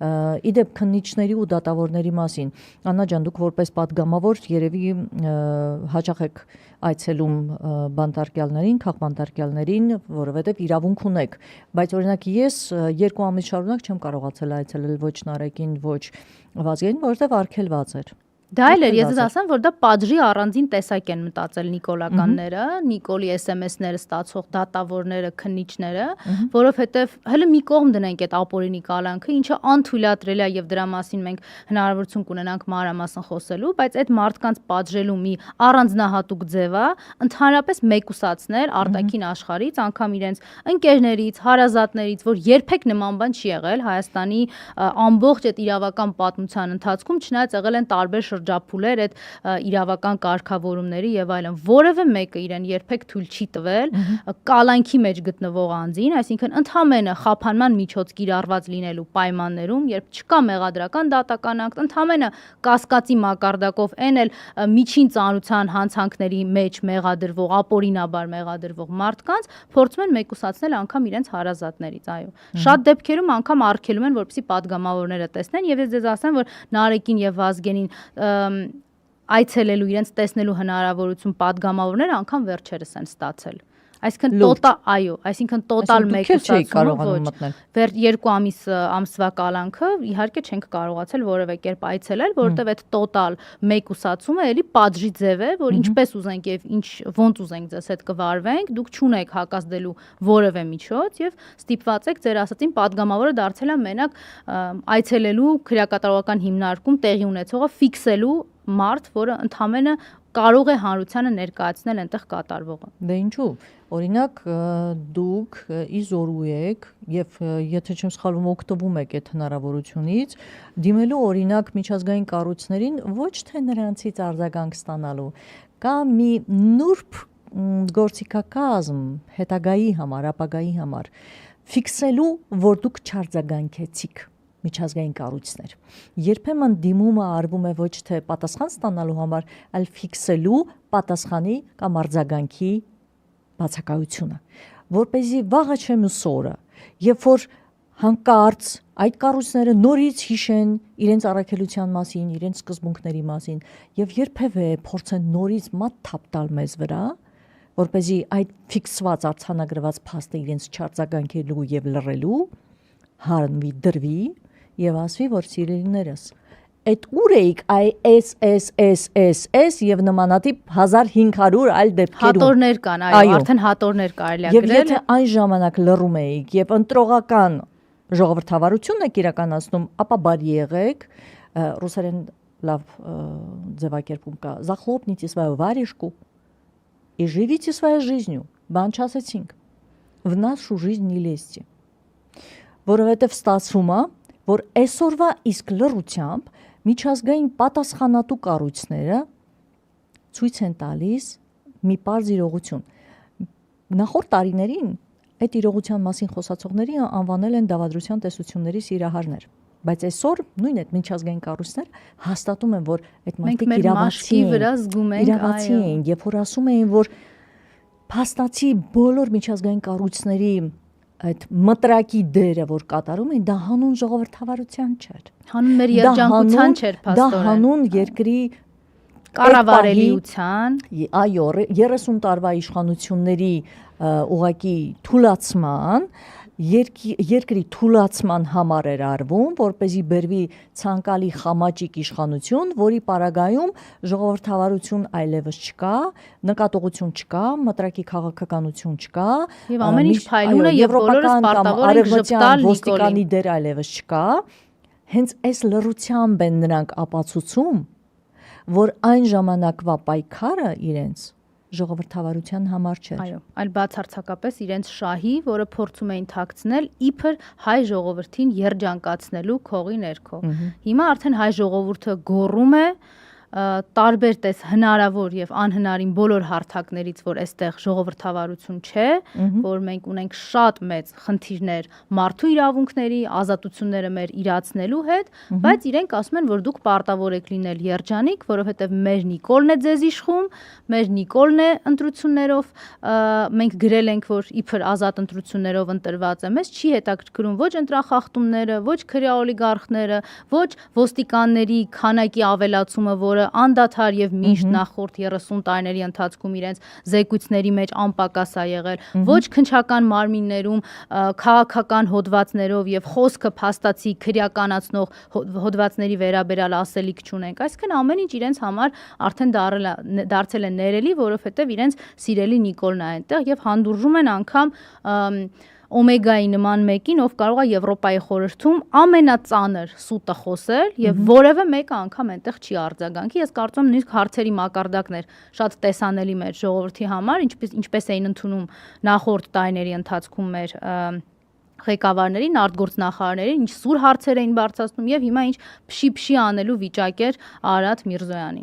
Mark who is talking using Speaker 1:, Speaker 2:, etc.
Speaker 1: Իդեպ քննիչների ու դատավորների մասին, Աննա ջան, դուք որպես պատգամավոր երևի հաճախ եք այցելում բանտարկյալներին, քաղբանտարկյալներին, որովհետև իրավունք ունեք, բայց օրինակ ես 2 ամիս շարունակ չեմ կարողացել այցելել ոչ Նարեկին, ոչ Վազգենին, որովհետև արգելված էր։
Speaker 2: Դա էլ էր, ես ասեմ, որ դա պատժի առանձին տեսակ են մտածել նիկոլականները, Նիկոլի SMS-ները ստացող դատավորները, քննիչները, որովհետև հələ մի կողմ դնենք այդ ապօրինի կալանքը, ինչը անթույլատրելի է եւ դրա մասին մենք հնարավորություն կունենանք մանրամասն խոսելու, բայց այդ մարդկանց պատժելու մի առանձնահատուկ ձև է, ընդհանրապես մեկուսացնել արտաքին աշխարհից, անգամ իրենց ընկերներից, հարազատներից, որ երբեք նման բան չի եղել Հայաստանի ամբողջ այդ իրավական պատմության ընթացքում, չնայած եղել են տարբեր շրջափուլեր այդ իրավական կարգավորումների եւ այլն, որևէ մեկը իրեն երբեք թույլ չի տվել կալանքի մեջ գտնվող անձին, այսինքն ընդհանրապես խափանման միջոց կիրառված լինելու պայմաններում, երբ չկա մեղադրական դատական ակտ, ընդհանրապես կասկածի մակարդակով այն էլ միջին ծանրության հանցանքների մեջ մեղադրվող, ապօրինաբար մեղադրվող մարդկանց փորձում են մեկուսացնել անգամ իրենց հարազատներից, այո։ Շատ դեպքերում անգամ արգելում են, որպեսզի պատգամավորները տեսնեն եւ ես ձեզ ասեմ, որ Նարեկին եւ Վազգենին այցելելու իրենց տեսնելու հնարավորություն պատգամավորները անգամ վերջերս են ստացել։ Այսինքն տոտալ մեկուսացում ոչ 2 ամսվա կալանքը իհարկե չենք կարողացել որևէ կերպ այցելել, որովհետև այդ տոտալ մեկուսացումը էլի պատժի ձև է, որ ինչպես ուզենք եւ ոնց ուզենք ձեզ հետ կվարվենք, դուք չունեք հակազդելու որևէ միջոց եւ ստիպված եք ձեր ասածին պատգամավորը դարձել է մենակ այցելելու քրեակատարողական հիմնարկում տեղի ունեցողը ֆիքսելու մարդ, որը ընդհանրապես կարող է հանրությանը ներկայացնել այնտեղ կատարվողը։
Speaker 1: Դե ինչու, օրինակ դուք իզորու եք եւ եթե չեմ սխալվում օգտվում եք այդ հնարավորությունից դիմելու օրինակ միջազգային կառույցներին ոչ թե նրանցից արձագանք ստանալու կամ մի նուրբ գործիքակազմ հետագայի համար, ապագայի համար ֆիքսելու, որ դուք չարձագանքեցիք միջազգային կառույցներ։ Երբեմն դիմումը արվում է ոչ թե պատասխան ստանալու համար, այլ ֆիքսելու պատասխանի կամ արձագանքի բացակայությունը, որպեսզի վաղը չեմ սորը, երբ որ հանկարծ այդ կառույցները նորից հիշեն իրենց առաքելության մասին, իրենց սկզբունքների մասին եւ երբևէ փորձեն նորից մատ թափ տալ մեզ վրա, որպեսզի այդ ֆիքսված արձանագրված փաստը իրենց չարձագանքելու եւ լռելու հանվի դրվի եւ ասվի, որ սիրելիներս, այդ ուր էիք այս եւ նմանատիպ 1500 այլ դեպքերում։
Speaker 2: Հատորներ կան, այո, արդեն հատորներ կարելի է գրել։
Speaker 1: Եվ եթե այն ժամանակ լռում էիք եւ ընտրողական ժողովրդավարություն եք իրականացնում, ապա բարի եղեք, ռուսերեն լավ ձևակերպում կա, захлопните свою варежку и живите своей жизнью, բան չասեցինք, в нашу жизнь не лезьте, որովհետեւ ստացվում է, որ այսօրվա իսկ լռությամբ միջազգային պատասխանատու կառույցները ցույց են տալիս մի պարզ իրողություն։ Նախորդ տարիներին այդ իրողության մասին խոսացողների անվանել են դավադրության տեսությունների սիրահարներ, բայց այսօր նույն այդ միջազգային կառույցներ հաստատում են, որ այդ մարդիկ իրավացի են, երբ որ ասում էին, որ փաստացի բոլոր միջազգային կառույցների այդ մտրակի դերը, որ կատարում են, դա հանուն ժողովրդավարության չէր։
Speaker 2: Հանուն մեր երջանկության չէր, փաստորեն։
Speaker 1: Դա հանուն երկրի
Speaker 2: կառավարելիության,
Speaker 1: այո, 30 տարվա իշխանությունների ուղղակի թուլացման, երկրի թուլացման համար էր արվում, որպեսզի բերվի ցանկալի խամաճիկ իշխանություն, որի պարագայում ժողովրդավարություն այլևս չկա, նկատողություն չկա, մտրակի քաղաքականություն չկա,
Speaker 2: եւ ամեն ինչ փայլուն է եւ բոլորս պարտավոր ենք ժպտալ
Speaker 1: ոստիկանի դեր այլևս չկա, հենց այս լռությամբ են նրանք ապացուցում, որ այն ժամանակվա պայքարը իրենց ժողովրդավարության համար չէր։
Speaker 2: Այո, այլ բացարձակապես իրենց շահի, որը փորձում էին թաքցնել իբր հայ ժողովրդին երջանկացնելու քողի ներքո։ Հիմա արդեն հայ ժողովուրդը գոռում է, տարբեր տես հնարավոր եւ անհնարին բոլոր հարթակներից, որ այստեղ ժողովրդավարություն չէ, որ մենք ունենք շատ մեծ խնդիրներ մարդու իրավունքների, ազատությունները մեր իրացնելու հետ, բայց իրենք ասում են, որ դուք պարտավոր եք լինել երջանիկ, որովհետեւ մեր Նիկոլն է ձեզ իշխում, մեր Նիկոլն է ընտրություններով, մենք գրել ենք, որ իբր ազատ ընտրություններով ընտրված է, մեզ չի հետաքրքրում ոչ ընտրախախտումները, ոչ քրեա օլիգարխները, ոչ ոստիկանների քանակի ավելացումը, որը անդադար եւ միշտ նախորդ 30 տարիների ընթացքում իրենց զեկույցների մեջ անպակաս է եղել, ոչ քննչական մարմիններում քաղաքական հոդվածներով եւ խոսքը փաստացի քրեականացնող հոդվածների վերաբերյալ ասելիք չունենք, այսինքն ամեն ինչ իրենց համար արդեն դարձել է ներելի, որովհետեւ իրենց սիրելի Նիկոլն է այնտեղ եւ հանդուրժում են անգամ Օմեգայի նման մեկին, ով կարող է Եվրոպայի խորհրդում ամենածանր սուտը խոսել եւ որևէ մեկը անգամ այնտեղ չի արձագանքի։ Ես կարծում եմ նույնիսկ հարցերի մակարդակն էր շատ տեսանելի մեր ժողովրդի համար, ինչպես էին ընդունում նախորդ տարիների ընթացքում մեր ղեկավարներին, արտգործնախարարներին, ինչ սուր հարցեր էին բարձրացնում եւ հիմա ինչ փշի անելու վիճակ էր Արարատ Միրզոյանին։